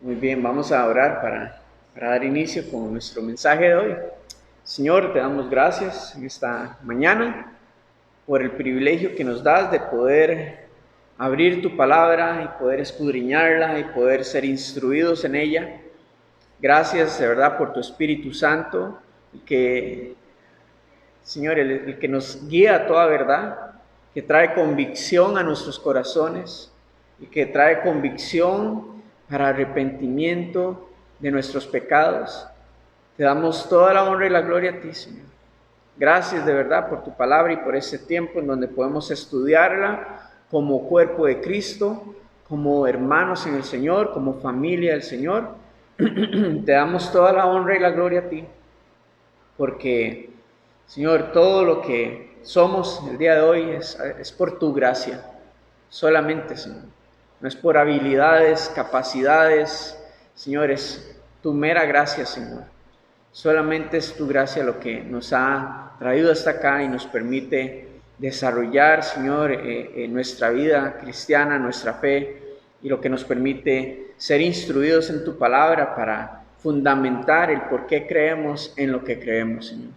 Muy bien, vamos a orar para dar inicio con nuestro mensaje de hoy. Señor, te damos gracias en esta mañana por el privilegio que nos das de poder abrir tu palabra y poder escudriñarla y poder ser instruidos en ella. Gracias de verdad por tu Espíritu Santo, Señor, el que nos guía a toda verdad, que trae convicción a nuestros corazones y que trae convicción para arrepentimiento de nuestros pecados. Te damos toda la honra y la gloria a ti, Señor. Gracias de verdad por tu palabra y por este tiempo en donde podemos estudiarla como cuerpo de Cristo, como hermanos en el Señor, como familia del Señor. Te damos toda la honra y la gloria a ti, porque, Señor, todo lo que somos el día de hoy es por tu gracia, solamente, Señor. No es por habilidades, capacidades, Señor, es tu mera gracia, Señor. Solamente es tu gracia lo que nos ha traído hasta acá y nos permite desarrollar, Señor, nuestra vida cristiana, nuestra fe, y lo que nos permite ser instruidos en tu palabra para fundamentar el por qué creemos en lo que creemos, Señor.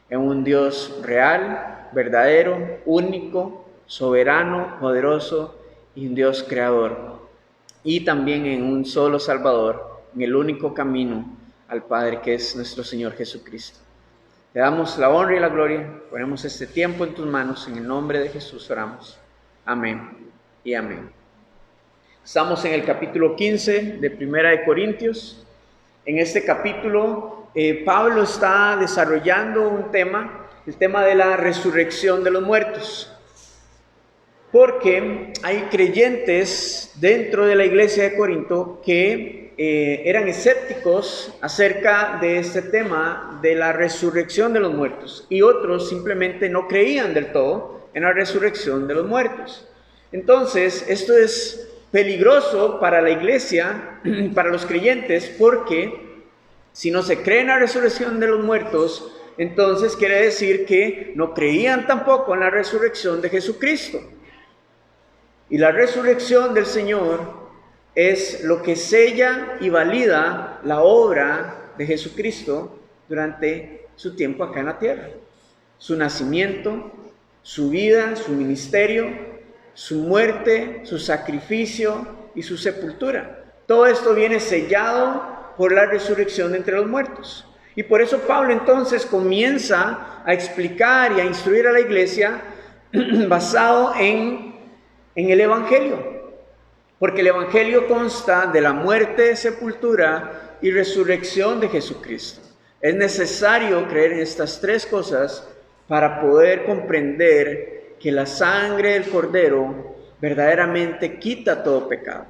En un Dios real, verdadero, único, soberano, poderoso y un Dios creador. Y también en un solo Salvador, en el único camino al Padre, que es nuestro Señor Jesucristo. Te damos la honra y la gloria, ponemos este tiempo en tus manos, en el nombre de Jesús oramos. Amén y amén. Estamos en el capítulo 15 de Primera de Corintios. En este capítulo, Pablo está desarrollando un tema, el tema de la resurrección de los muertos. Porque hay creyentes dentro de la iglesia de Corinto que eran escépticos acerca de este tema de la resurrección de los muertos, y otros simplemente no creían del todo en la resurrección de los muertos. Entonces, esto es peligroso para la iglesia, para los creyentes, porque si no se cree en la resurrección de los muertos, entonces quiere decir que no creían tampoco en la resurrección de Jesucristo. Y la resurrección del Señor es lo que sella y valida la obra de Jesucristo durante su tiempo acá en la tierra. Su nacimiento, su vida, su ministerio, su muerte, su sacrificio y su sepultura. Todo esto viene sellado por la resurrección de entre los muertos. Y por eso Pablo entonces comienza a explicar y a instruir a la iglesia basado en el Evangelio. Porque el Evangelio consta de la muerte, sepultura y resurrección de Jesucristo. Es necesario creer en estas tres cosas para poder comprender que la sangre del Cordero verdaderamente quita todo pecado.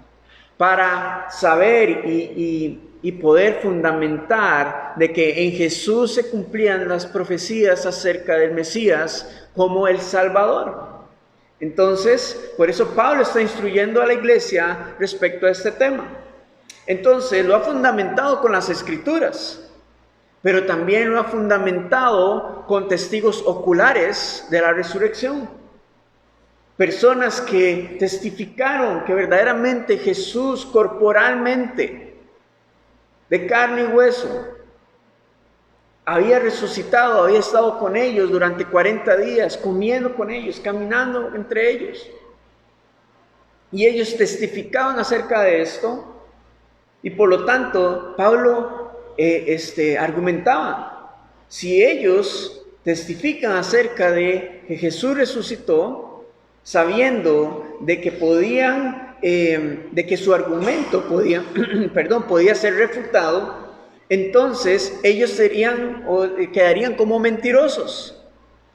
Para saber y poder fundamentar de que en Jesús se cumplían las profecías acerca del Mesías como el Salvador. Entonces, por eso Pablo está instruyendo a la iglesia respecto a este tema. Entonces, lo ha fundamentado con las Escrituras, pero también lo ha fundamentado con testigos oculares de la resurrección. Personas que testificaron que verdaderamente Jesús corporalmente, de carne y hueso, había resucitado, había estado con ellos durante 40 días, comiendo con ellos, caminando entre ellos. Y ellos testificaban acerca de esto, y por lo tanto, Pablo argumentaba, si ellos testifican acerca de que Jesús resucitó, sabiendo de que de que su argumento podía ser refutado, entonces ellos quedarían como mentirosos,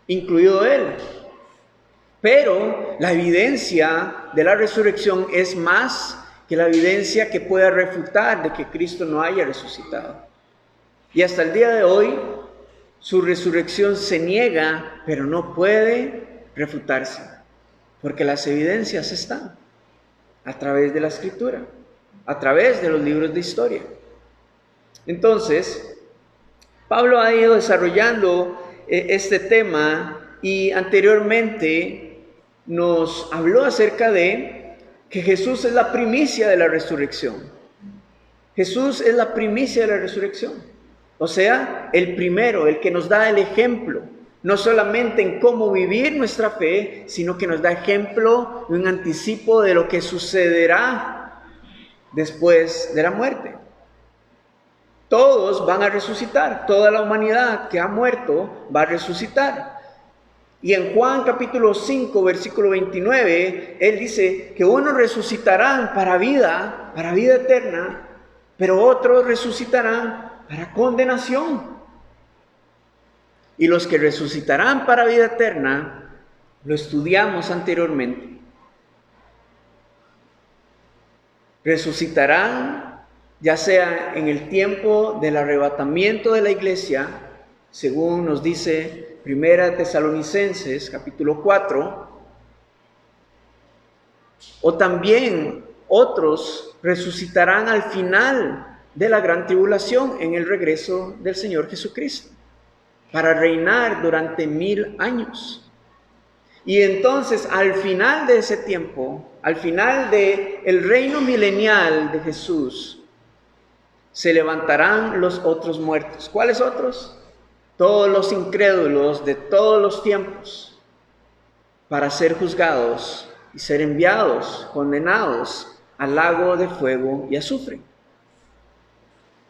incluido él. Pero la evidencia de la resurrección es más que la evidencia que pueda refutar de que Cristo no haya resucitado. Y hasta el día de hoy, su resurrección se niega, pero no puede refutarse, porque las evidencias están a través de la Escritura, a través de los libros de historia. Entonces, Pablo ha ido desarrollando este tema y anteriormente nos habló acerca de que Jesús es la primicia de la resurrección. Jesús es la primicia de la resurrección. O sea, el primero, el que nos da el ejemplo, no solamente en cómo vivir nuestra fe, sino que nos da ejemplo y un anticipo de lo que sucederá después de la muerte. Todos van a resucitar, toda la humanidad que ha muerto va a resucitar. Y en Juan capítulo 5, versículo 29, él dice que unos resucitarán para vida eterna, pero otros resucitarán para condenación. Y los que resucitarán para vida eterna, lo estudiamos anteriormente. Resucitarán ya sea en el tiempo del arrebatamiento de la iglesia, según nos dice Primera Tesalonicenses capítulo 4, o también otros resucitarán al final de la gran tribulación en el regreso del Señor Jesucristo, para reinar durante 1000 años. Y entonces al final de ese tiempo, al final del reino milenial de Jesús, se levantarán los otros muertos. ¿Cuáles otros? Todos los incrédulos de todos los tiempos, para ser juzgados y ser enviados, condenados al lago de fuego y azufre.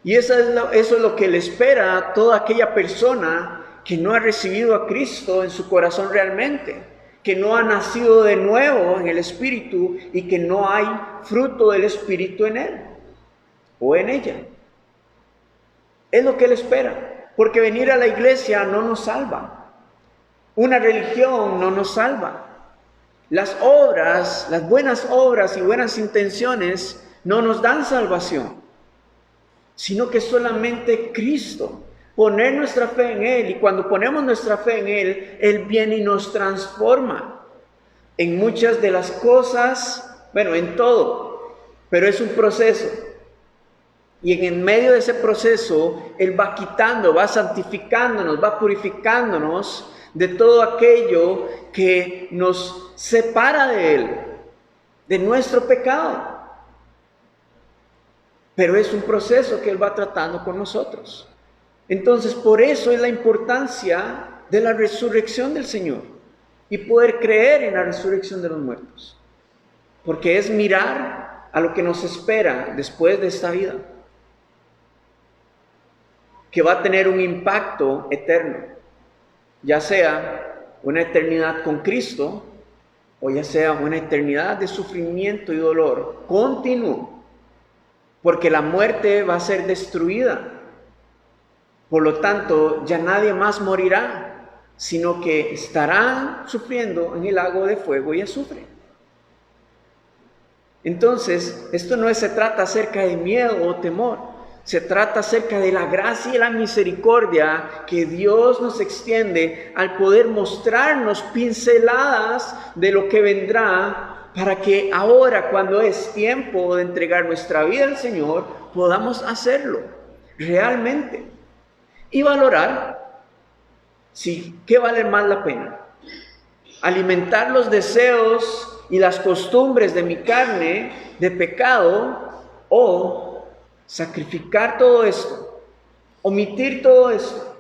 Y eso es lo que le espera a toda aquella persona que no ha recibido a Cristo en su corazón realmente, que no ha nacido de nuevo en el Espíritu y que no hay fruto del Espíritu en él o en ella. Es lo que él espera, porque venir a la iglesia no nos salva. Una religión no nos salva. Las obras, las buenas obras y buenas intenciones no nos dan salvación, sino que solamente Cristo. Poner nuestra fe en Él, y cuando ponemos nuestra fe en Él, Él viene y nos transforma en muchas de las cosas, bueno, en todo, pero es un proceso. Y en medio de ese proceso, Él va quitando, va santificándonos, va purificándonos de todo aquello que nos separa de Él, de nuestro pecado. Pero es un proceso que Él va tratando con nosotros. Entonces, por eso es la importancia de la resurrección del Señor y poder creer en la resurrección de los muertos. Porque es mirar a lo que nos espera después de esta vida, que va a tener un impacto eterno, ya sea una eternidad con Cristo o ya sea una eternidad de sufrimiento y dolor continuo, porque la muerte va a ser destruida. Por lo tanto, ya nadie más morirá, sino que estarán sufriendo en el lago de fuego y azufre. Entonces, esto no se trata acerca de miedo o temor, se trata acerca de la gracia y la misericordia que Dios nos extiende al poder mostrarnos pinceladas de lo que vendrá, para que ahora, cuando es tiempo de entregar nuestra vida al Señor, podamos hacerlo realmente. Y valorar si qué vale más la pena: alimentar los deseos y las costumbres de mi carne de pecado, o sacrificar todo esto, omitir todo esto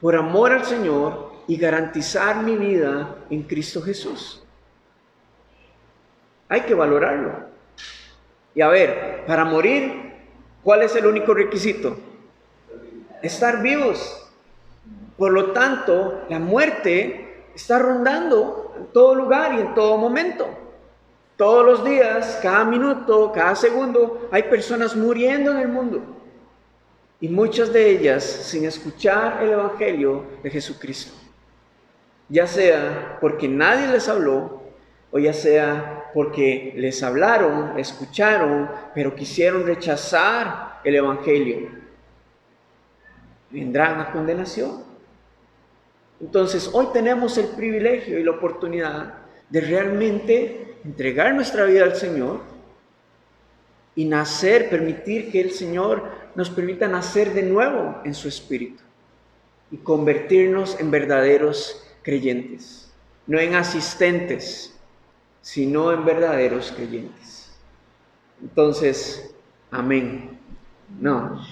por amor al Señor y garantizar mi vida en Cristo Jesús. Hay que valorarlo. Y a ver, para morir, ¿cuál es el único requisito? Estar vivos. Por lo tanto, la muerte está rondando en todo lugar y en todo momento. Todos los días, cada minuto, cada segundo, hay personas muriendo en el mundo. Y muchas de ellas sin escuchar el Evangelio de Jesucristo. Ya sea porque nadie les habló, o ya sea porque les hablaron, escucharon, pero quisieron rechazar el Evangelio. Vendrán a condenación. Entonces, hoy tenemos el privilegio y la oportunidad de realmente entregar nuestra vida al Señor y nacer, permitir que el Señor nos permita nacer de nuevo en su Espíritu y convertirnos en verdaderos creyentes, no en asistentes, sino en verdaderos creyentes. Entonces, amén. No.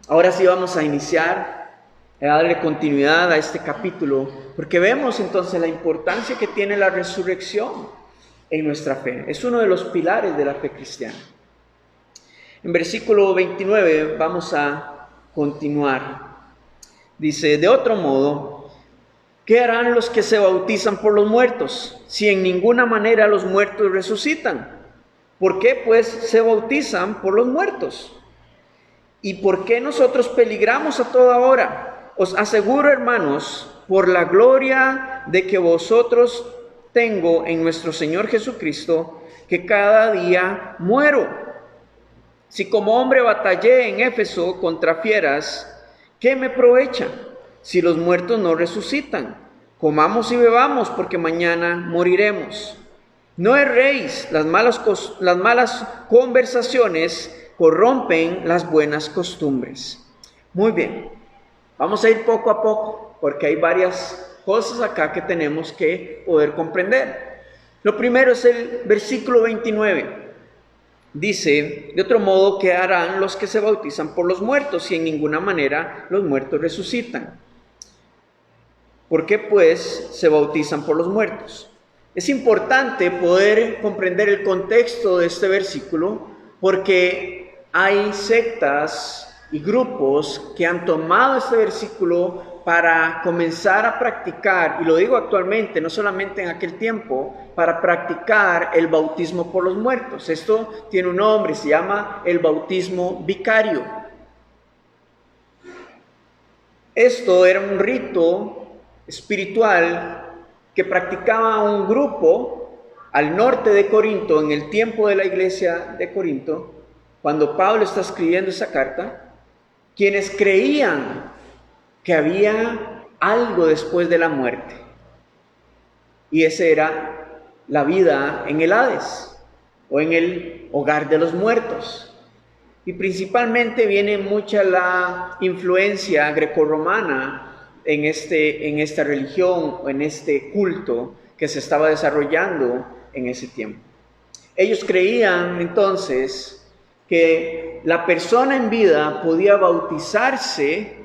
Ahora sí vamos a iniciar a darle continuidad a este capítulo, porque vemos entonces la importancia que tiene la resurrección en nuestra fe. Es uno de los pilares de la fe cristiana. En versículo 29 vamos a continuar. Dice, de otro modo, ¿qué harán los que se bautizan por los muertos, si en ninguna manera los muertos resucitan? ¿Por qué pues se bautizan por los muertos? ¿Y por qué nosotros peligramos a toda hora? Os aseguro, hermanos, por la gloria de que vosotros tengo en nuestro Señor Jesucristo, que cada día muero. Si como hombre batallé en Éfeso contra fieras, ¿qué me aprovecha si los muertos no resucitan? Comamos y bebamos, porque mañana moriremos. No erréis, las malas conversaciones corrompen las buenas costumbres. Muy bien, vamos a ir poco a poco, porque hay varias cosas acá que tenemos que poder comprender. Lo primero es el versículo 29. Dice, de otro modo, ¿qué harán los que se bautizan por los muertos, si en ninguna manera los muertos resucitan? ¿Por qué pues se bautizan por los muertos? Es importante poder comprender el contexto de este versículo, porque hay sectas y grupos que han tomado este versículo para comenzar a practicar, y lo digo actualmente, no solamente en aquel tiempo, para practicar el bautismo por los muertos. Esto tiene un nombre, se llama el bautismo vicario. Esto era un rito espiritual que practicaba un grupo al norte de Corinto, en el tiempo de la iglesia de Corinto, cuando Pablo está escribiendo esa carta, quienes creían que había algo después de la muerte. Y esa era la vida en el Hades, o en el hogar de los muertos. Y principalmente viene mucha la influencia grecorromana en esta religión, o en este culto que se estaba desarrollando en ese tiempo. Ellos creían entonces que la persona en vida podía bautizarse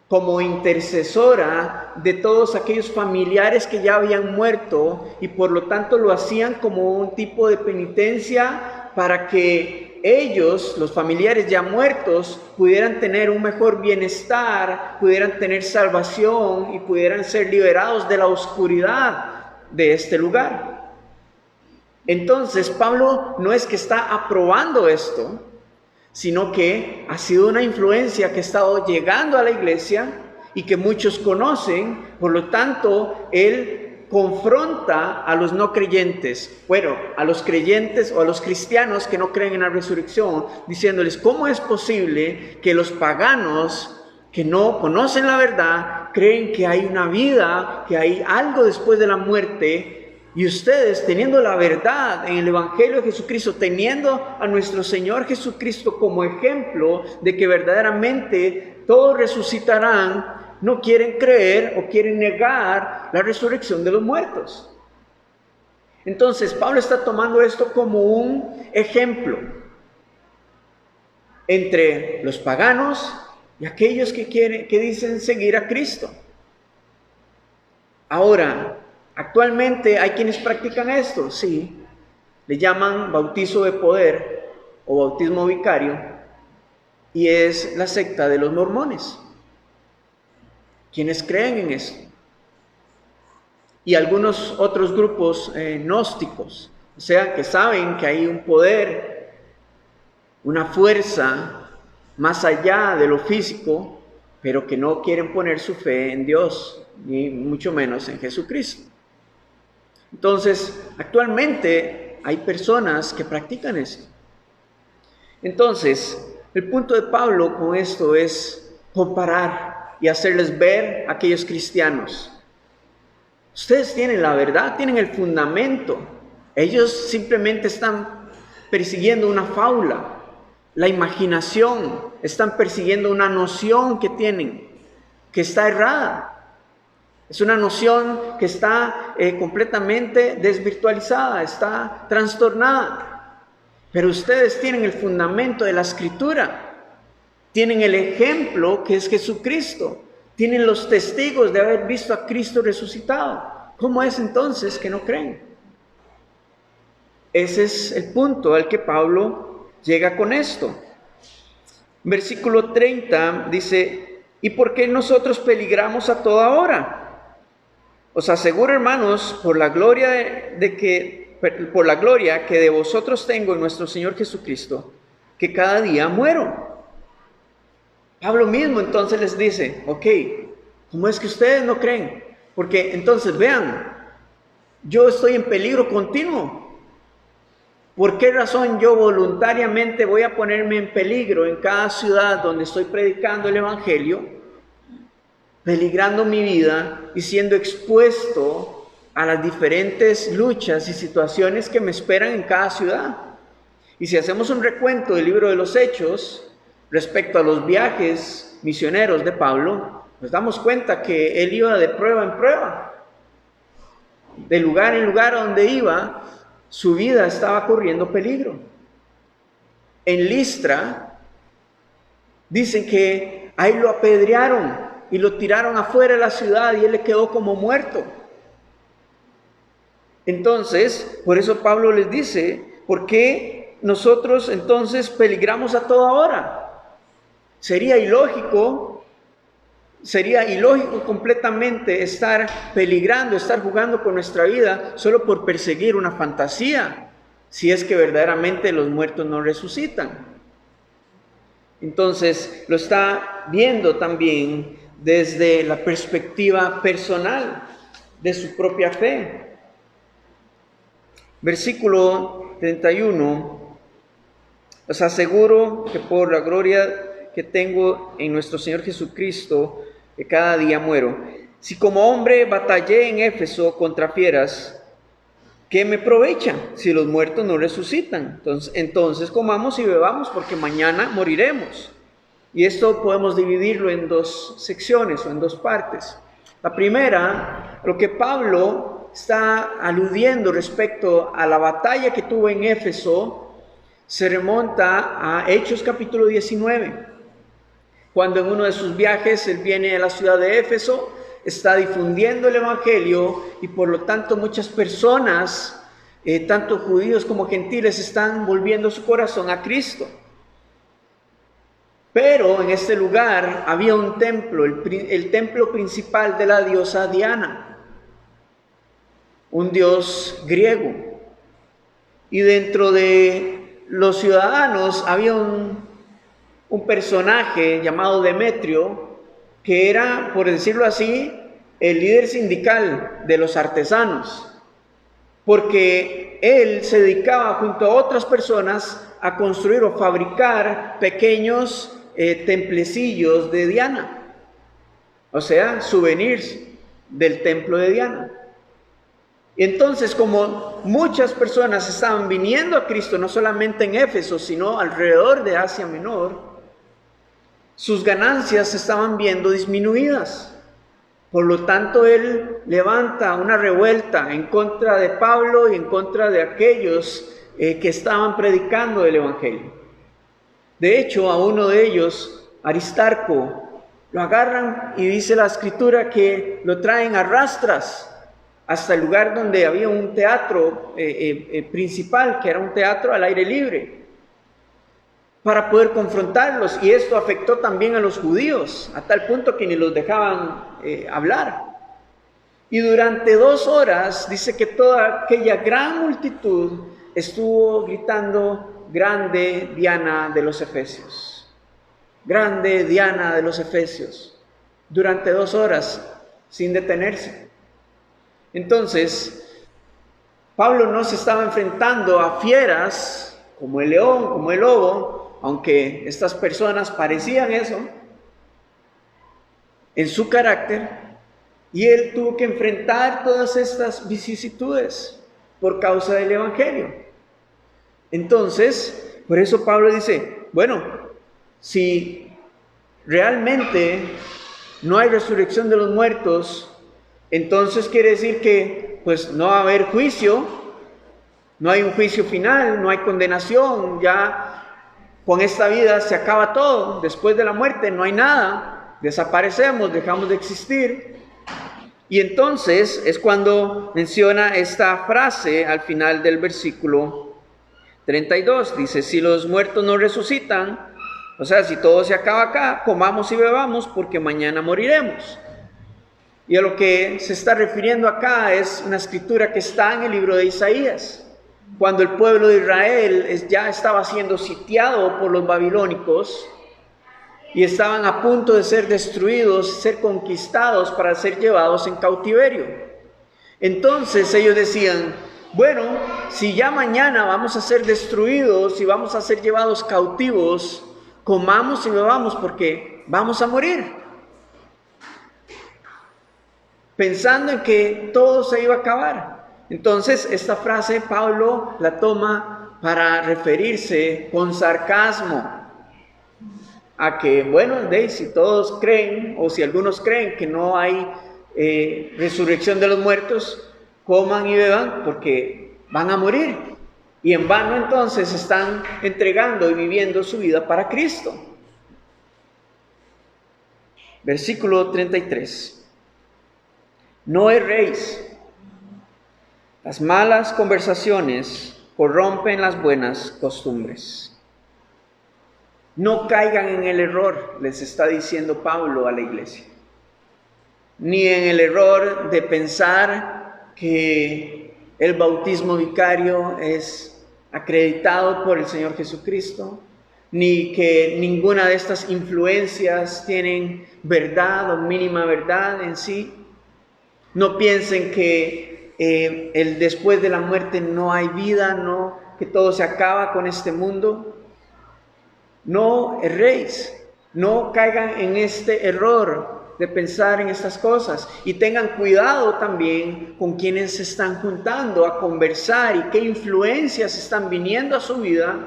como intercesora de todos aquellos familiares que ya habían muerto, y por lo tanto lo hacían como un tipo de penitencia para que ellos, los familiares ya muertos, pudieran tener un mejor bienestar, pudieran tener salvación y pudieran ser liberados de la oscuridad de este lugar. Entonces Pablo no es que está aprobando esto, sino que ha sido una influencia que ha estado llegando a la iglesia y que muchos conocen. Por lo tanto, él confronta a los no creyentes, bueno, a los creyentes o a los cristianos que no creen en la resurrección, diciéndoles, ¿cómo es posible que los paganos que no conocen la verdad creen que hay una vida, que hay algo después de la muerte? Y ustedes, teniendo la verdad en el Evangelio de Jesucristo, teniendo a nuestro Señor Jesucristo como ejemplo de que verdaderamente todos resucitarán, no quieren creer o quieren negar la resurrección de los muertos. Entonces, Pablo está tomando esto como un ejemplo entre los paganos y aquellos que dicen seguir a Cristo. Ahora, actualmente hay quienes practican esto, sí, le llaman bautizo de poder o bautismo vicario, y es la secta de los mormones, quienes creen en eso, y algunos otros grupos gnósticos, o sea, que saben que hay un poder, una fuerza más allá de lo físico, pero que no quieren poner su fe en Dios, ni mucho menos en Jesucristo. Entonces, actualmente hay personas que practican esto. Entonces, el punto de Pablo con esto es comparar y hacerles ver a aquellos cristianos. Ustedes tienen la verdad, tienen el fundamento. Ellos simplemente están persiguiendo una fábula, la imaginación, están persiguiendo una noción que tienen, que está errada. Es una noción que está completamente desvirtualizada, está trastornada. Pero ustedes tienen el fundamento de la Escritura. tienen el ejemplo que es Jesucristo, tienen los testigos de haber visto a Cristo resucitado. ¿Cómo es entonces que no creen? Ese es el punto al que Pablo llega con esto. Versículo 30 dice: ¿y por qué nosotros peligramos a toda hora? Os aseguro, hermanos, por la gloria que de vosotros tengo en nuestro Señor Jesucristo, que cada día muero. Pablo mismo entonces les dice: ok, ¿cómo es que ustedes no creen? Porque entonces vean, yo estoy en peligro continuo. ¿Por qué razón yo voluntariamente voy a ponerme en peligro en cada ciudad donde estoy predicando el Evangelio, peligrando mi vida y siendo expuesto a las diferentes luchas y situaciones que me esperan en cada ciudad? Y si hacemos un recuento del libro de los Hechos respecto a los viajes misioneros de Pablo, nos damos cuenta que él iba de prueba en prueba. De lugar en lugar a donde iba, su vida estaba corriendo peligro. En Listra, dicen que ahí lo apedrearon y lo tiraron afuera de la ciudad y él le quedó como muerto. Entonces, por eso Pablo les dice: ¿por qué nosotros entonces peligramos a toda hora? Sería ilógico completamente estar peligrando, estar jugando con nuestra vida solo por perseguir una fantasía, si es que verdaderamente los muertos no resucitan. Entonces, lo está viendo también desde la perspectiva personal de su propia fe. Versículo 31: os aseguro que por la gloria que tengo en nuestro Señor Jesucristo, que cada día muero. Si como hombre batallé en Éfeso contra fieras, ¿qué me aprovecha si los muertos no resucitan? Entonces comamos y bebamos, porque mañana moriremos. Y esto podemos dividirlo en dos secciones o en dos partes. La primera, lo que Pablo está aludiendo respecto a la batalla que tuvo en Éfeso, se remonta a Hechos capítulo 19. Cuando en uno de sus viajes él viene a la ciudad de Éfeso, está difundiendo el Evangelio y por lo tanto muchas personas, tanto judíos como gentiles, están volviendo su corazón a Cristo. Pero en este lugar había un templo, el templo principal de la diosa Diana, un dios griego. Y dentro de los ciudadanos había un personaje llamado Demetrio, que era, por decirlo así, el líder sindical de los artesanos, porque él se dedicaba junto a otras personas a construir o fabricar pequeños templecillos de Diana, o sea, souvenirs del templo de Diana. Y entonces, como muchas personas estaban viniendo a Cristo, no solamente en Éfeso, sino alrededor de Asia Menor, sus ganancias se estaban viendo disminuidas. Por lo tanto, él levanta una revuelta en contra de Pablo y en contra de aquellos que estaban predicando el Evangelio. De hecho, a uno de ellos, Aristarco, lo agarran y dice la Escritura que lo traen a rastras hasta el lugar donde había un teatro principal, que era un teatro al aire libre, para poder confrontarlos. Y esto afectó también a los judíos, a tal punto que ni los dejaban hablar. Y durante 2 horas dice que toda aquella gran multitud estuvo gritando: grande Diana de los Efesios, grande Diana de los Efesios, durante 2 horas sin detenerse. Entonces, Pablo no se estaba enfrentando a fieras como el león, como el lobo, aunque estas personas parecían eso en su carácter, y él tuvo que enfrentar todas estas vicisitudes por causa del Evangelio. Entonces, por eso Pablo dice: bueno, si realmente no hay resurrección de los muertos, entonces quiere decir que pues no va a haber juicio, no hay un juicio final, no hay condenación, ya con esta vida se acaba todo, después de la muerte no hay nada, desaparecemos, dejamos de existir. Y entonces es cuando menciona esta frase al final del versículo 32. Dice, si los muertos no resucitan, o sea, si todo se acaba acá, comamos y bebamos porque mañana moriremos. Y a lo que se está refiriendo acá es una escritura que está en el libro de Isaías. Cuando el pueblo de Israel ya estaba siendo sitiado por los babilónicos y estaban a punto de ser destruidos, ser conquistados para ser llevados en cautiverio. Entonces ellos decían, bueno, si ya mañana vamos a ser destruidos y vamos a ser llevados cautivos, comamos y bebamos porque vamos a morir. Pensando en que todo se iba a acabar. Entonces esta frase Pablo la toma para referirse con sarcasmo a que, bueno, si todos creen, o si algunos creen que no hay resurrección de los muertos, coman y beban porque van a morir. Y en vano entonces están entregando y viviendo su vida para Cristo. Versículo 33. No erréis. Las malas conversaciones corrompen las buenas costumbres. No caigan en el error, les está diciendo Pablo a la iglesia. Ni en el error de pensar que el bautismo vicario es acreditado por el Señor Jesucristo, ni que ninguna de estas influencias tienen verdad o mínima verdad en sí. No piensen que el después de la muerte no hay vida, no, que todo se acaba con este mundo. No erréis, no caigan en este error de pensar en estas cosas y tengan cuidado también con quienes se están juntando a conversar y qué influencias están viniendo a su vida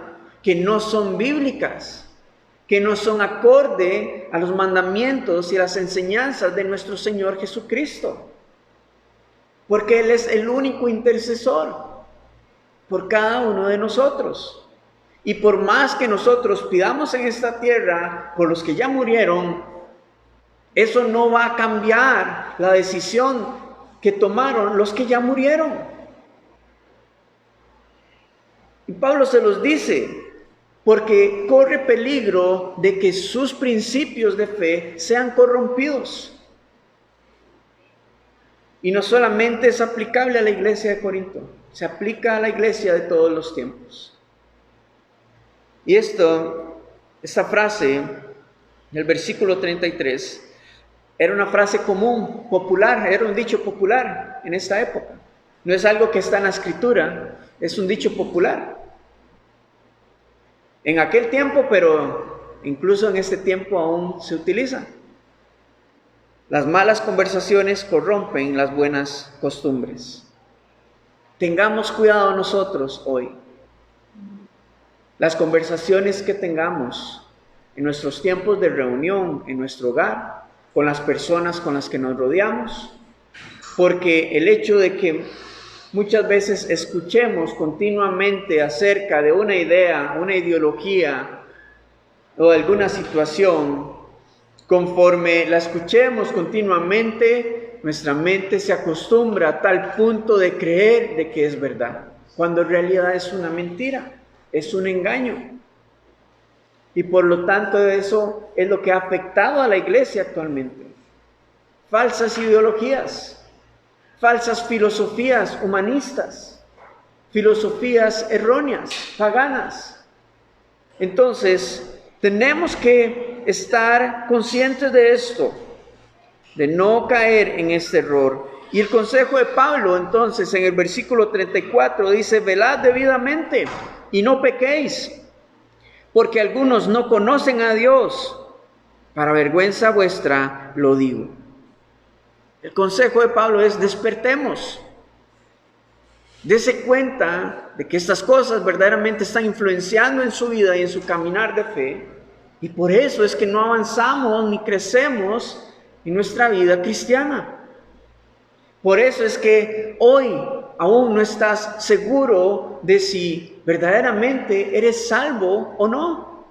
que no son bíblicas, que no son acorde a los mandamientos y las enseñanzas de nuestro Señor Jesucristo, porque Él es el único intercesor por cada uno de nosotros. Y por más que nosotros pidamos en esta tierra por los que ya murieron, eso no va a cambiar la decisión que tomaron los que ya murieron. Y Pablo se los dice, porque corre peligro de que sus principios de fe sean corrompidos. Y no solamente es aplicable a la iglesia de Corinto, se aplica a la iglesia de todos los tiempos. Y esta frase, del versículo 33, era una frase común, popular, era un dicho popular en esta época. No es algo que está en la escritura, es un dicho popular. En aquel tiempo, pero incluso en este tiempo aún se utiliza. Las malas conversaciones corrompen las buenas costumbres. Tengamos cuidado nosotros hoy. Las conversaciones que tengamos en nuestros tiempos de reunión, en nuestro hogar, con las personas con las que nos rodeamos, porque el hecho de que muchas veces escuchemos continuamente acerca de una idea, una ideología o alguna situación, conforme la escuchemos continuamente, nuestra mente se acostumbra a tal punto de creer de que es verdad, cuando en realidad es una mentira. Es un engaño. Y por lo tanto eso es lo que ha afectado a la iglesia actualmente. Falsas ideologías, falsas filosofías humanistas, filosofías erróneas, paganas. Entonces, tenemos que estar conscientes de esto, de no caer en este error. Y el consejo de Pablo, entonces, en el versículo 34 dice, velad debidamente y no pequéis, porque algunos no conocen a Dios. Para vergüenza vuestra lo digo. El consejo de Pablo es despertemos. Dese cuenta de que estas cosas verdaderamente están influenciando en su vida y en su caminar de fe. Y por eso es que no avanzamos ni crecemos en nuestra vida cristiana. Por eso es que hoy aún no estás seguro de si verdaderamente eres salvo o no.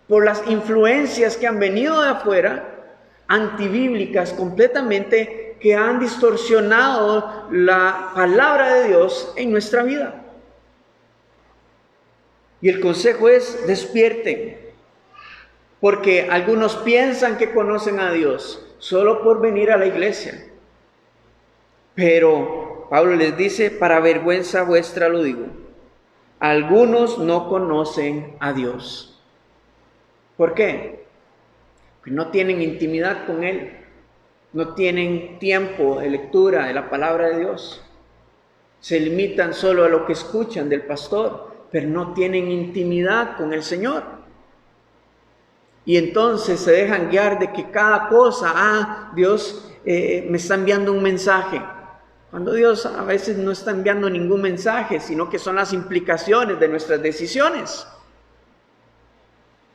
por las influencias que han venido de afuera, antibíblicas completamente, que han distorsionado la palabra de Dios en nuestra vida. Y el consejo es: despierten, porque algunos piensan que conocen a Dios solo por venir a la iglesia. Pero Pablo les dice: para vergüenza vuestra lo digo, algunos no conocen a Dios. ¿Por qué? Porque no tienen intimidad con Él, no tienen tiempo de lectura de la palabra de Dios. Se limitan solo a lo que escuchan del pastor, pero no tienen intimidad con el Señor. Y entonces se dejan guiar de que cada cosa, Dios me está enviando un mensaje. Cuando Dios a veces no está enviando ningún mensaje, sino que son las implicaciones de nuestras decisiones.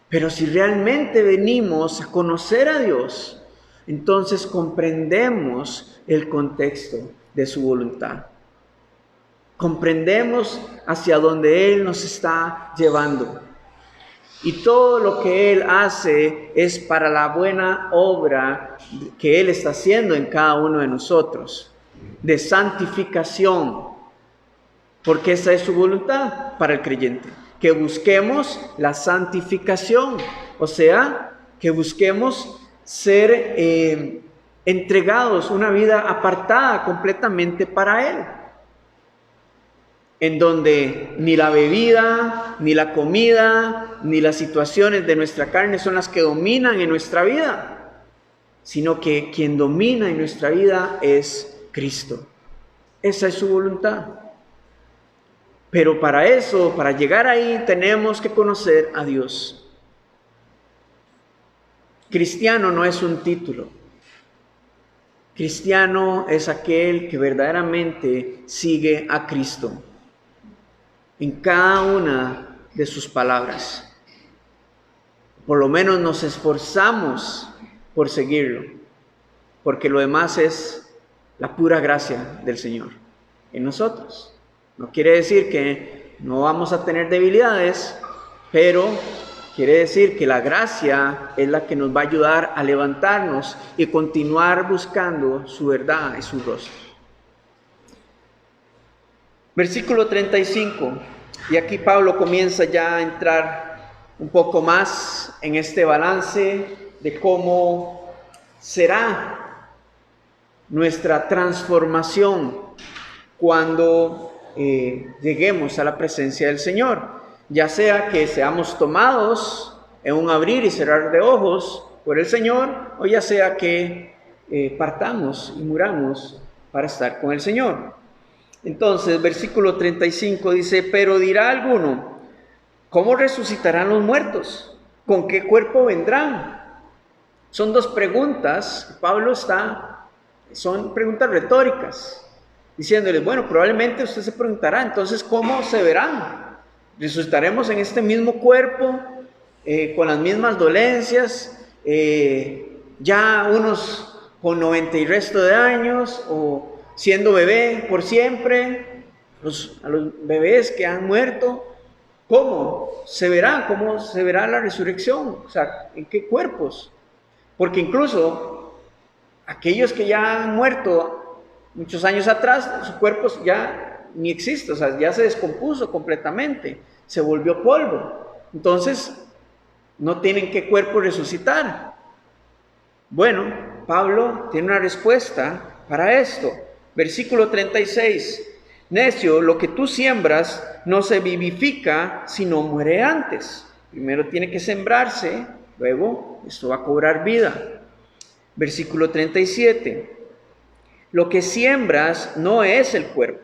Pero si realmente venimos a conocer a Dios, entonces comprendemos el contexto de su voluntad. Comprendemos hacia dónde Él nos está llevando. Y todo lo que Él hace es para la buena obra que Él está haciendo en cada uno de nosotros, de santificación, porque esa es su voluntad para el creyente, que busquemos la santificación, o sea, que busquemos ser entregados, una vida apartada completamente para Él, en donde ni la bebida, ni la comida, ni las situaciones de nuestra carne son las que dominan en nuestra vida, sino que quien domina en nuestra vida es Cristo. Esa es su voluntad. Pero para eso, para llegar ahí, tenemos que conocer a Dios. Cristiano no es un título. Cristiano es aquel que verdaderamente sigue a Cristo en cada una de sus palabras. Por lo menos nos esforzamos por seguirlo, porque lo demás es la pura gracia del Señor en nosotros. No quiere decir que no vamos a tener debilidades, pero quiere decir que la gracia es la que nos va a ayudar a levantarnos y continuar buscando su verdad y su rostro. Versículo 35, y aquí Pablo comienza ya a entrar un poco más en este balance de cómo será nuestra transformación cuando lleguemos a la presencia del Señor, ya sea que seamos tomados en un abrir y cerrar de ojos por el Señor, o ya sea que partamos y muramos para estar con el Señor. Entonces, versículo 35 dice: pero dirá alguno, ¿cómo resucitarán los muertos? ¿Con qué cuerpo vendrán? Son dos preguntas. Son preguntas retóricas, diciéndoles: bueno, probablemente usted se preguntará, entonces, ¿cómo se verán? ¿Resucitaremos en este mismo cuerpo, con las mismas dolencias, ya unos con 90 y resto de años, o siendo bebé por siempre, a los bebés que han muerto? ¿Cómo se verá? ¿Cómo se verá la resurrección? O sea, ¿en qué cuerpos? Porque incluso aquellos que ya han muerto muchos años atrás, su cuerpo ya ni existe, o sea, ya se descompuso completamente, se volvió polvo. Entonces, no tienen qué cuerpo resucitar. Bueno, Pablo tiene una respuesta para esto. Versículo 36. Necio, lo que tú siembras no se vivifica, sino muere antes. Primero tiene que sembrarse, luego esto va a cobrar vida. Versículo 37. Lo que siembras no es el cuerpo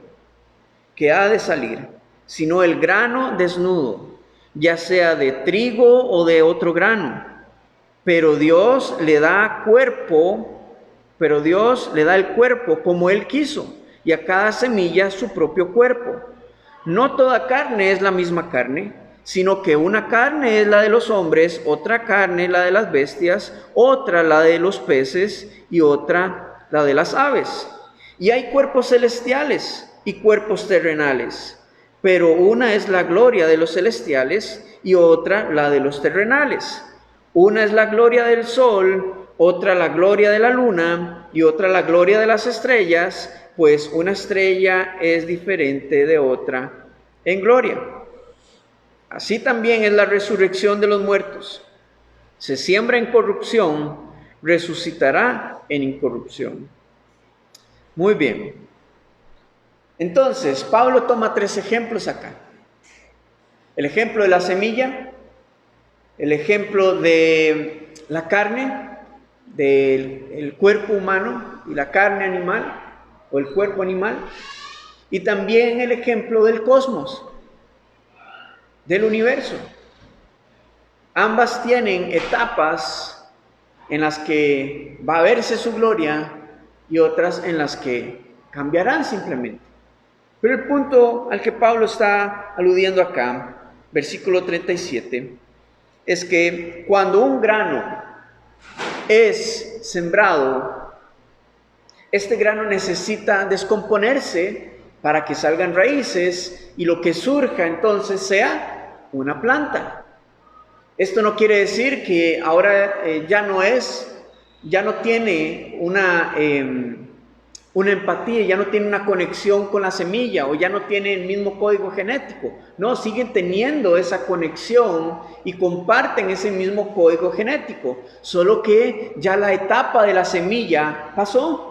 que ha de salir, sino el grano desnudo, ya sea de trigo o de otro grano. Pero Dios le da el cuerpo como Él quiso, y a cada semilla su propio cuerpo. No toda carne es la misma carne, sino que una carne es la de los hombres, otra carne la de las bestias, otra la de los peces y otra la de las aves. Y hay cuerpos celestiales y cuerpos terrenales, pero una es la gloria de los celestiales y otra la de los terrenales. Una es la gloria del sol, otra la gloria de la luna y otra la gloria de las estrellas, pues una estrella es diferente de otra en gloria. Así también es la resurrección de los muertos. Se siembra en corrupción, resucitará en incorrupción. Muy bien. Entonces, Pablo toma 3 ejemplos acá. El ejemplo de la semilla, el ejemplo de la carne, del cuerpo humano y la carne animal, o el cuerpo animal, y también el ejemplo del cosmos, del universo. Ambas tienen etapas en las que va a verse su gloria y otras en las que cambiarán simplemente. Pero el punto al que Pablo está aludiendo acá, versículo 37, es que cuando un grano es sembrado, este grano necesita descomponerse para que salgan raíces y lo que surja entonces sea una planta. Esto no quiere decir que ahora ya no tiene una empatía, ya no tiene una conexión con la semilla o ya no tiene el mismo código genético. No, siguen teniendo esa conexión y comparten ese mismo código genético, solo que ya la etapa de la semilla pasó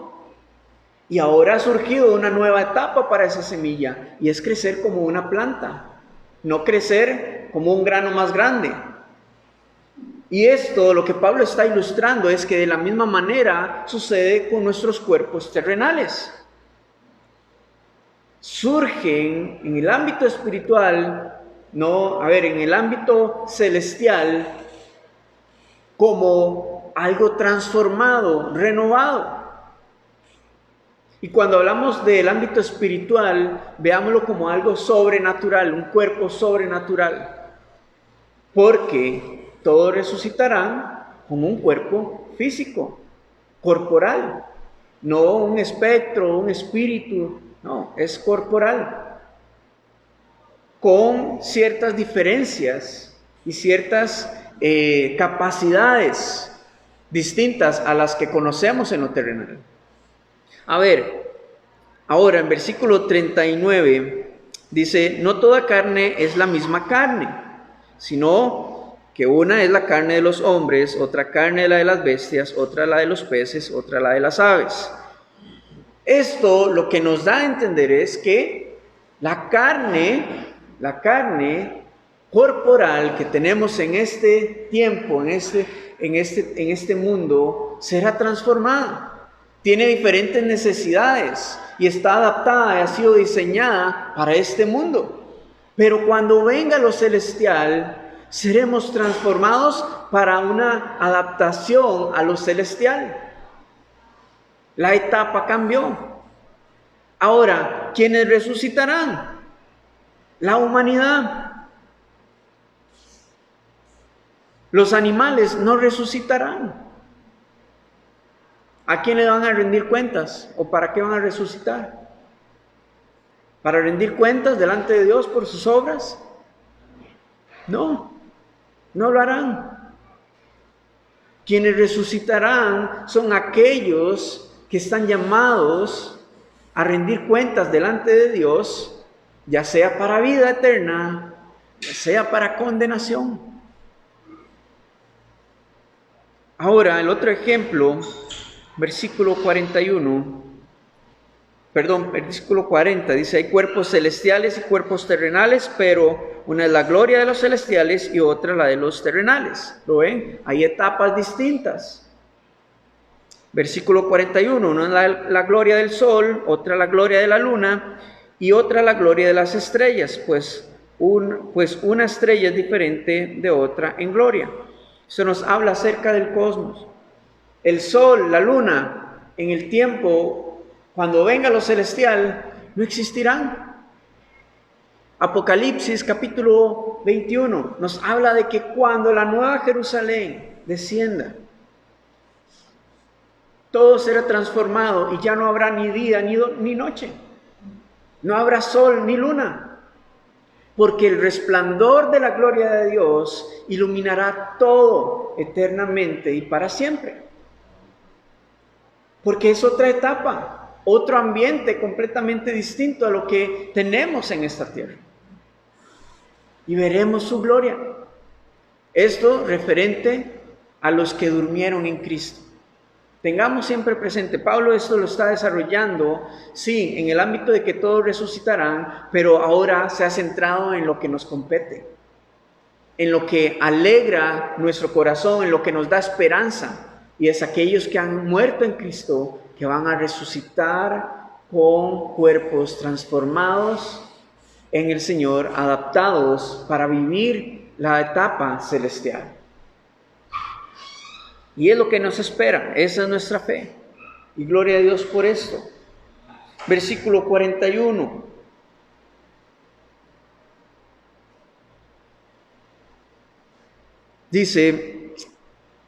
y ahora ha surgido una nueva etapa para esa semilla y es crecer como una planta, no crecer como un grano más grande. Y esto, lo que Pablo está ilustrando, es que de la misma manera sucede con nuestros cuerpos terrenales. Surgen en el ámbito espiritual, en el ámbito celestial, como algo transformado, renovado. Y cuando hablamos del ámbito espiritual, veámoslo como algo sobrenatural, un cuerpo sobrenatural. Porque todos resucitarán con un cuerpo físico, corporal, no un espectro, un espíritu, no, es corporal, con ciertas diferencias y ciertas capacidades distintas a las que conocemos en lo terrenal. A ver, ahora en versículo 39 dice, no toda carne es la misma carne, sino que una es la carne de los hombres, otra carne la de las bestias, otra la de los peces, otra la de las aves. Esto lo que nos da a entender es que la carne corporal que tenemos en este tiempo, en este mundo, será transformada. Tiene diferentes necesidades y está adaptada y ha sido diseñada para este mundo. Pero cuando venga lo celestial, seremos transformados para una adaptación a lo celestial. La etapa cambió. Ahora, ¿quiénes resucitarán? La humanidad. Los animales no resucitarán. ¿A quién le van a rendir cuentas? ¿O para qué van a resucitar? ¿Para rendir cuentas delante de Dios por sus obras? No lo harán. Quienes resucitarán son aquellos que están llamados a rendir cuentas delante de Dios, ya sea para vida eterna, ya sea para condenación. Ahora, el otro ejemplo, versículo 40 dice, hay cuerpos celestiales y cuerpos terrenales, pero una es la gloria de los celestiales y otra la de los terrenales. ¿Lo ven? Hay etapas distintas. Versículo 41, una es la gloria del sol, otra la gloria de la luna y otra la gloria de las estrellas, pues una estrella es diferente de otra en gloria. Eso nos habla acerca del cosmos. El sol, la luna, en el tiempo, cuando venga lo celestial, no existirán. Apocalipsis capítulo 21 nos habla de que cuando la nueva Jerusalén descienda, todo será transformado y ya no habrá ni día ni noche. No habrá sol ni luna. porque el resplandor de la gloria de Dios iluminará todo eternamente y para siempre. Porque es otra etapa, otro ambiente completamente distinto a lo que tenemos en esta tierra. Y veremos su gloria. Esto referente a los que durmieron en Cristo. Tengamos siempre presente, Pablo esto lo está desarrollando, sí, en el ámbito de que todos resucitarán, pero ahora se ha centrado en lo que nos compete, en lo que alegra nuestro corazón, en lo que nos da esperanza, y es aquellos que han muerto en Cristo, que van a resucitar con cuerpos transformados en el Señor, adaptados para vivir la etapa celestial. Y es lo que nos espera, esa es nuestra fe. Y gloria a Dios por esto. Versículo 41. Dice,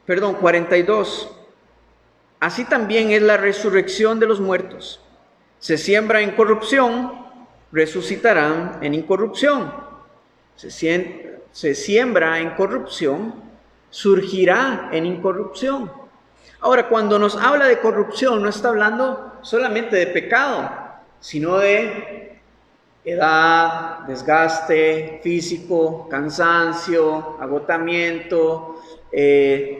42. Así también es la resurrección de los muertos. Se siembra en corrupción, resucitarán en incorrupción. Se siembra en corrupción, surgirá en incorrupción. Ahora, cuando nos habla de corrupción, no está hablando solamente de pecado, sino de edad, desgaste físico, cansancio, agotamiento,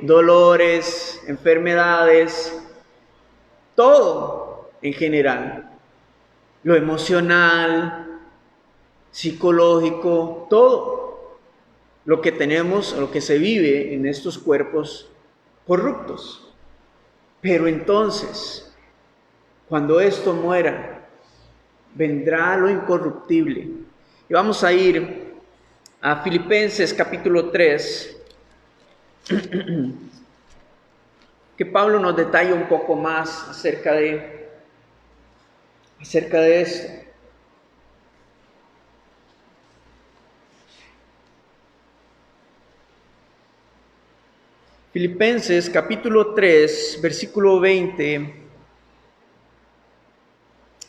dolores, enfermedades, todo en general, lo emocional, psicológico, todo lo que tenemos, lo que se vive en estos cuerpos corruptos. Pero entonces, cuando esto muera, vendrá lo incorruptible. Y vamos a ir a Filipenses capítulo 3, que Pablo nos detalla un poco más acerca de esto. Filipenses capítulo 3, versículo 20,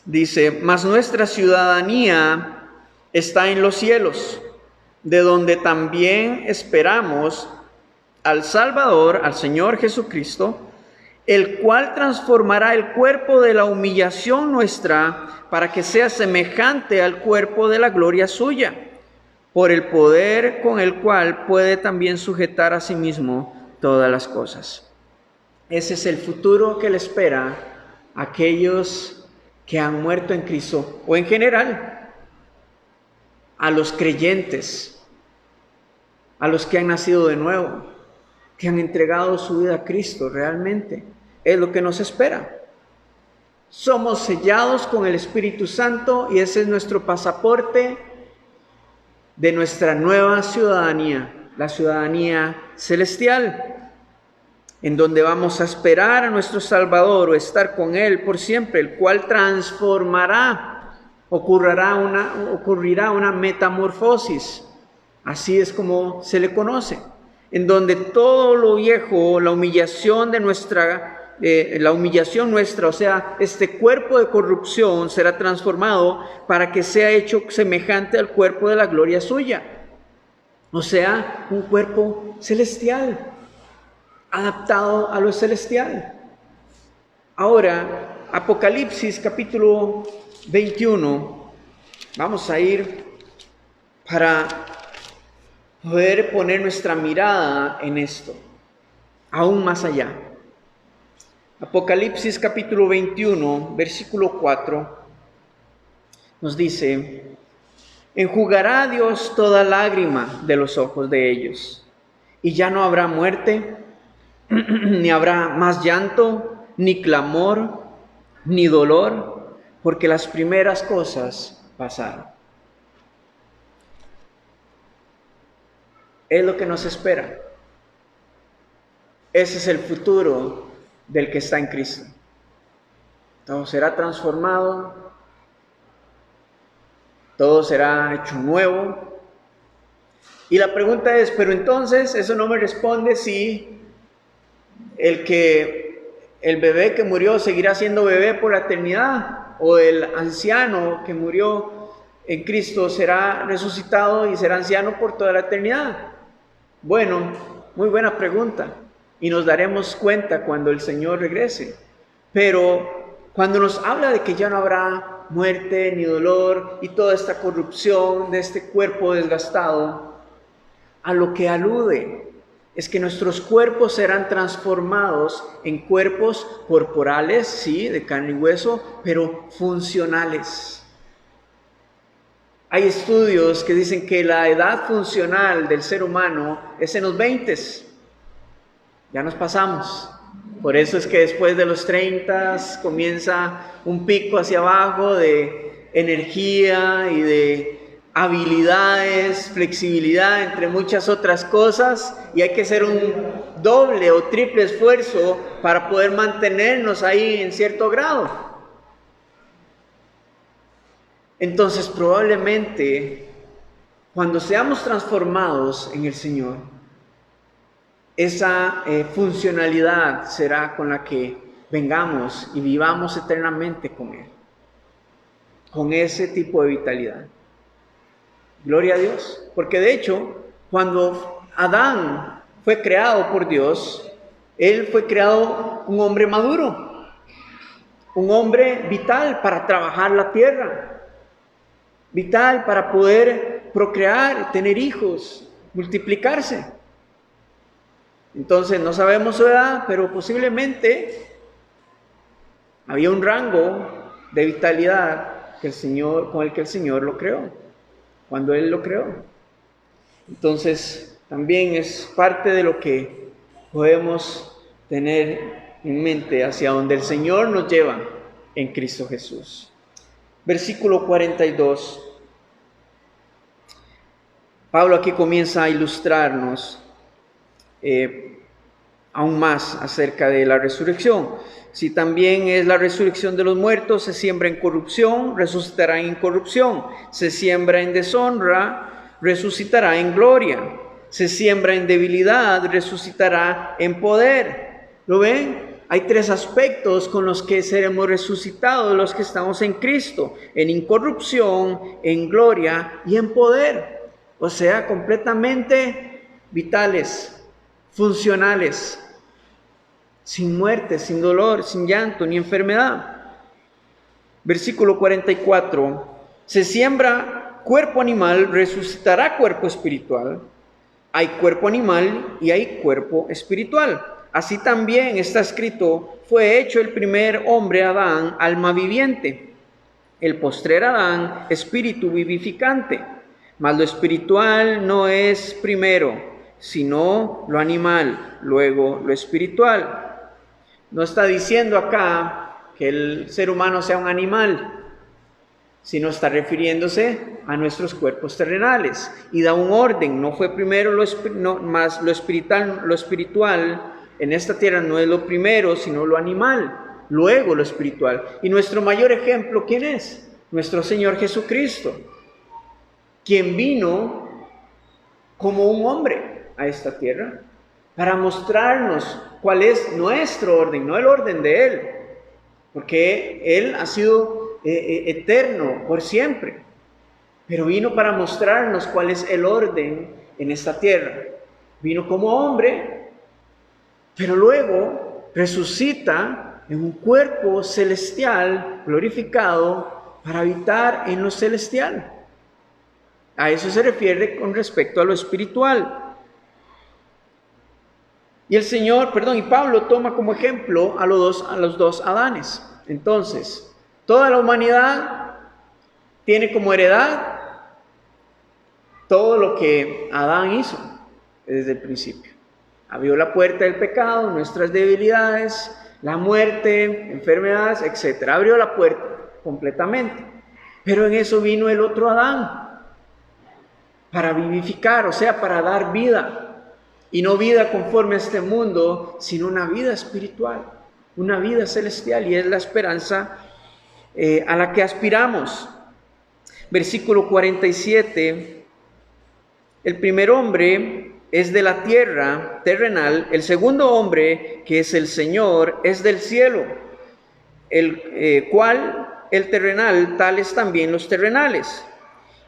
dice, mas nuestra ciudadanía está en los cielos, de donde también esperamos al Salvador, al Señor Jesucristo, el cual transformará el cuerpo de la humillación nuestra para que sea semejante al cuerpo de la gloria suya, por el poder con el cual puede también sujetar a sí mismo todas las cosas. Ese es el futuro que le espera a aquellos que han muerto en Cristo, o en general, a los creyentes, a los que han nacido de nuevo, que han entregado su vida a Cristo realmente. Es lo que nos espera. Somos sellados con el Espíritu Santo y ese es nuestro pasaporte de nuestra nueva ciudadanía, la ciudadanía celestial, en donde vamos a esperar a nuestro Salvador o estar con Él por siempre, el cual transformará, ocurrirá una metamorfosis, así es como se le conoce, en donde todo lo viejo, la humillación nuestra, o sea, este cuerpo de corrupción será transformado para que sea hecho semejante al cuerpo de la gloria suya. O sea, un cuerpo celestial, adaptado a lo celestial. Ahora, Apocalipsis capítulo 21, vamos a ir para poder poner nuestra mirada en esto, aún más allá. Apocalipsis capítulo 21, versículo 4, nos dice, enjugará Dios toda lágrima de los ojos de ellos, y ya no habrá muerte, ni habrá más llanto, ni clamor, ni dolor, porque las primeras cosas pasaron. Es lo que nos espera. Ese es el futuro del que está en Cristo. Todo será transformado, todo será hecho nuevo. Y la pregunta es, pero entonces eso no me responde si el bebé que murió seguirá siendo bebé por la eternidad, o el anciano que murió en Cristo será resucitado y será anciano por toda la eternidad? Bueno, muy buena pregunta. Y nos daremos cuenta cuando el Señor regrese. Pero cuando nos habla de que ya no habrá muerte ni dolor y toda esta corrupción de este cuerpo desgastado, a lo que alude es que nuestros cuerpos serán transformados en cuerpos corporales, sí, de carne y hueso, pero funcionales. Hay estudios que dicen que la edad funcional del ser humano es en los 20. Ya nos pasamos. Por eso es que después de los 30 comienza un pico hacia abajo de energía y de habilidades, flexibilidad, entre muchas otras cosas, y hay que hacer un doble o triple esfuerzo para poder mantenernos ahí en cierto grado. Entonces, probablemente, cuando seamos transformados en el Señor, esa funcionalidad será con la que vengamos y vivamos eternamente con Él, con ese tipo de vitalidad. Gloria a Dios, porque de hecho, cuando Adán fue creado por Dios, él fue creado un hombre maduro, un hombre vital para trabajar la tierra, vital para poder procrear, tener hijos, multiplicarse. Entonces no sabemos su edad, pero posiblemente había un rango de vitalidad que con el que el Señor lo creó, cuando Él lo creó. Entonces también es parte de lo que podemos tener en mente hacia donde el Señor nos lleva en Cristo Jesús. Versículo 42. Pablo aquí comienza a ilustrarnos aún más acerca de la resurrección. Si también es la resurrección de los muertos, se siembra en corrupción, resucitará en incorrupción. Se siembra en deshonra, resucitará en gloria. Se siembra en debilidad, resucitará en poder. ¿Lo ven? Hay tres aspectos con los que seremos resucitados los que estamos en Cristo: en incorrupción, en gloria y en poder. O sea, completamente vitales, funcionales, sin muerte, sin dolor, sin llanto ni enfermedad. Versículo 44. Se siembra cuerpo animal, resucitará cuerpo espiritual. Hay cuerpo animal y hay cuerpo espiritual. Así también está escrito: fue hecho el primer hombre Adán, alma viviente; el postrer Adán, espíritu vivificante. Mas lo espiritual no es primero, sino lo animal, luego lo espiritual. No está diciendo acá que el ser humano sea un animal, sino está refiriéndose a nuestros cuerpos terrenales. Y da un orden: no fue primero más lo espiritual en esta tierra no es lo primero, sino lo animal, luego lo espiritual. Y nuestro mayor ejemplo, ¿quién es? Nuestro Señor Jesucristo, quien vino como un hombre a esta tierra para mostrarnos cuál es nuestro orden, no el orden de Él, porque Él ha sido eterno por siempre, pero vino para mostrarnos cuál es el orden en esta tierra. Vino como hombre, pero luego resucita en un cuerpo celestial glorificado para habitar en lo celestial. A eso se refiere con respecto a lo espiritual. Y Pablo toma como ejemplo a los dos Adanes. Entonces, toda la humanidad tiene como heredad todo lo que Adán hizo desde el principio. Abrió la puerta del pecado, nuestras debilidades, la muerte, enfermedades, etc. Abrió la puerta completamente. Pero en eso vino el otro Adán, para vivificar, o sea, para dar vida. Y no vida conforme a este mundo, sino una vida espiritual, una vida celestial, y es la esperanza a la que aspiramos. Versículo 47, el primer hombre es de la tierra terrenal, el segundo hombre, que es el Señor, es del cielo, el terrenal, tales también los terrenales.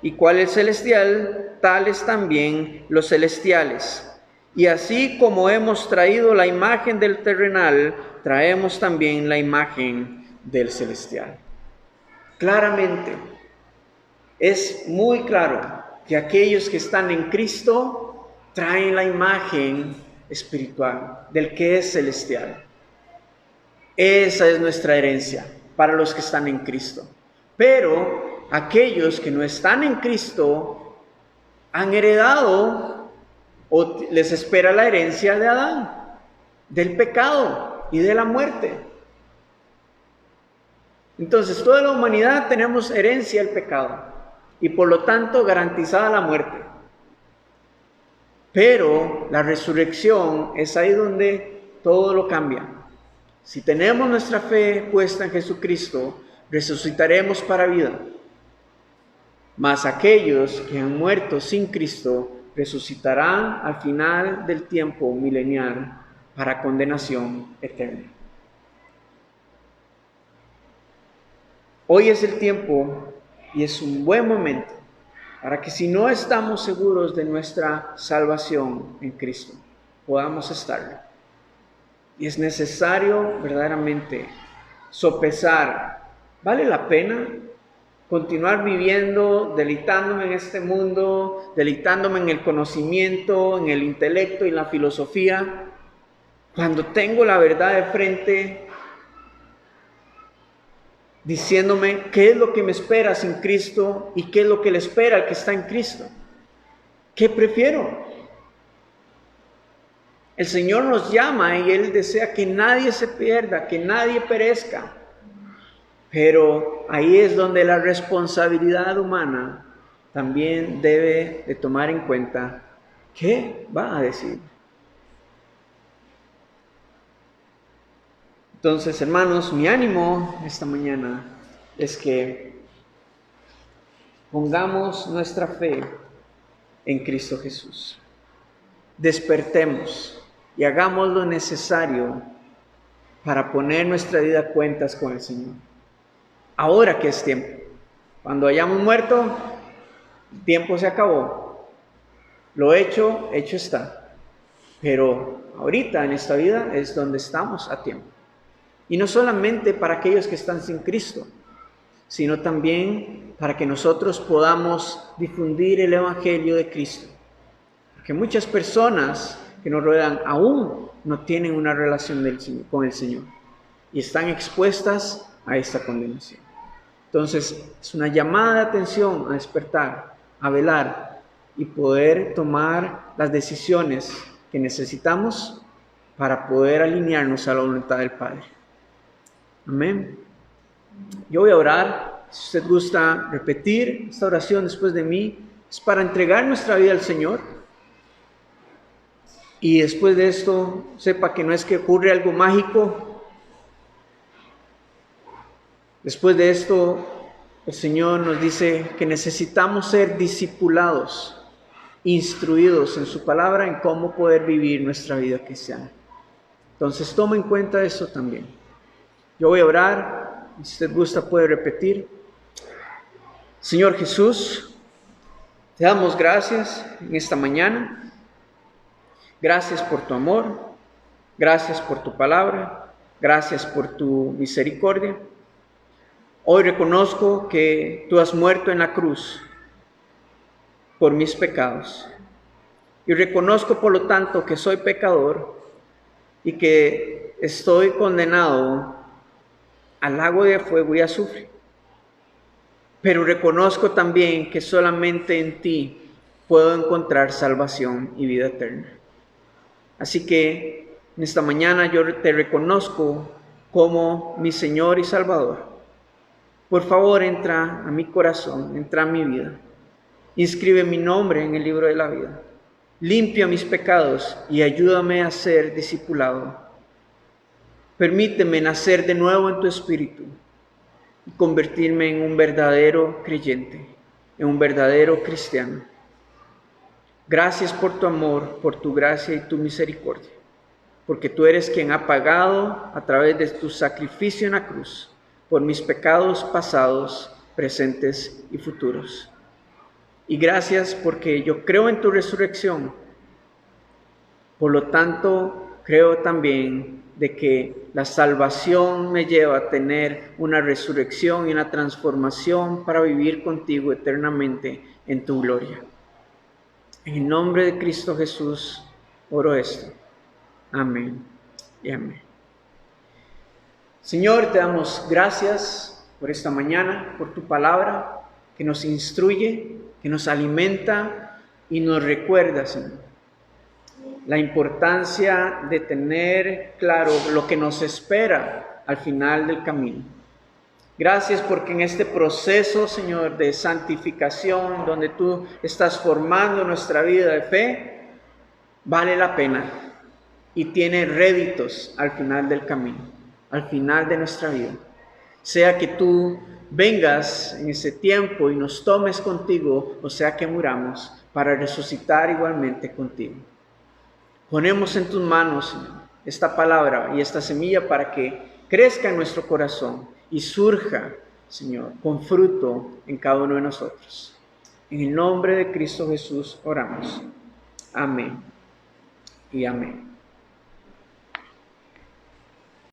Y cual el celestial, tales también los celestiales. Y así como hemos traído la imagen del terrenal, traemos también la imagen del celestial. Claramente, es muy claro que aquellos que están en Cristo traen la imagen espiritual del que es celestial. Esa es nuestra herencia para los que están en Cristo. Pero aquellos que no están en Cristo han heredado o les espera la herencia de Adán, del pecado y de la muerte. Entonces, toda la humanidad tenemos herencia del pecado y por lo tanto garantizada la muerte. Pero la resurrección es ahí donde todo lo cambia. Si tenemos nuestra fe puesta en Jesucristo, resucitaremos para vida. Mas aquellos que han muerto sin Cristo resucitarán al final del tiempo milenial para condenación eterna. Hoy es el tiempo y es un buen momento para que, si no estamos seguros de nuestra salvación en Cristo, podamos estarlo. Y es necesario verdaderamente sopesar, ¿vale la pena continuar viviendo, deleitándome en este mundo, deleitándome en el conocimiento, en el intelecto y en la filosofía, cuando tengo la verdad de frente, diciéndome qué es lo que me espera sin Cristo y qué es lo que le espera al que está en Cristo? ¿Qué prefiero? El Señor nos llama y Él desea que nadie se pierda, que nadie perezca. Pero ahí es donde la responsabilidad humana también debe de tomar en cuenta qué va a decir. Entonces, hermanos, mi ánimo esta mañana es que pongamos nuestra fe en Cristo Jesús. Despertemos y hagamos lo necesario para poner nuestra vida a cuentas con el Señor. Ahora que es tiempo. Cuando hayamos muerto, el tiempo se acabó. Lo hecho, hecho está. Pero ahorita en esta vida es donde estamos a tiempo. Y no solamente para aquellos que están sin Cristo, sino también para que nosotros podamos difundir el Evangelio de Cristo. Porque muchas personas que nos rodean aún no tienen una relación con el Señor y están expuestas a esta condenación. Entonces, es una llamada de atención a despertar, a velar y poder tomar las decisiones que necesitamos para poder alinearnos a la voluntad del Padre. Amén. Yo voy a orar. Si usted gusta repetir esta oración después de mí, es para entregar nuestra vida al Señor. Y después de esto, sepa que no es que ocurre algo mágico. Después de esto, el Señor nos dice que necesitamos ser discipulados, instruidos en su palabra en cómo poder vivir nuestra vida cristiana. Entonces, tome en cuenta eso también. Yo voy a orar, y si usted gusta puede repetir. Señor Jesús, te damos gracias en esta mañana. Gracias por tu amor, gracias por tu palabra, gracias por tu misericordia. Hoy reconozco que tú has muerto en la cruz por mis pecados. Y reconozco por lo tanto que soy pecador y que estoy condenado al lago de fuego y azufre. Pero reconozco también que solamente en ti puedo encontrar salvación y vida eterna. Así que en esta mañana yo te reconozco como mi Señor y Salvador. Por favor, entra a mi corazón, entra a mi vida. Inscribe mi nombre en el libro de la vida. Limpia mis pecados y ayúdame a ser discipulado. Permíteme nacer de nuevo en tu espíritu y convertirme en un verdadero creyente, en un verdadero cristiano. Gracias por tu amor, por tu gracia y tu misericordia, porque tú eres quien ha pagado a través de tu sacrificio en la cruz por mis pecados pasados, presentes y futuros. Y gracias porque yo creo en tu resurrección. Por lo tanto, creo también de que la salvación me lleva a tener una resurrección y una transformación para vivir contigo eternamente en tu gloria. En el nombre de Cristo Jesús, oro esto. Amén y amén. Señor, te damos gracias por esta mañana, por tu palabra que nos instruye, que nos alimenta y nos recuerda, Señor, la importancia de tener claro lo que nos espera al final del camino. Gracias porque en este proceso, Señor, de santificación, donde tú estás formando nuestra vida de fe, vale la pena y tiene réditos al final del camino, al final de nuestra vida. Sea que tú vengas en ese tiempo y nos tomes contigo, o sea que muramos para resucitar igualmente contigo. Ponemos en tus manos, Señor, esta palabra y esta semilla para que crezca en nuestro corazón y surja, Señor, con fruto en cada uno de nosotros. En el nombre de Cristo Jesús oramos. Amén y amén.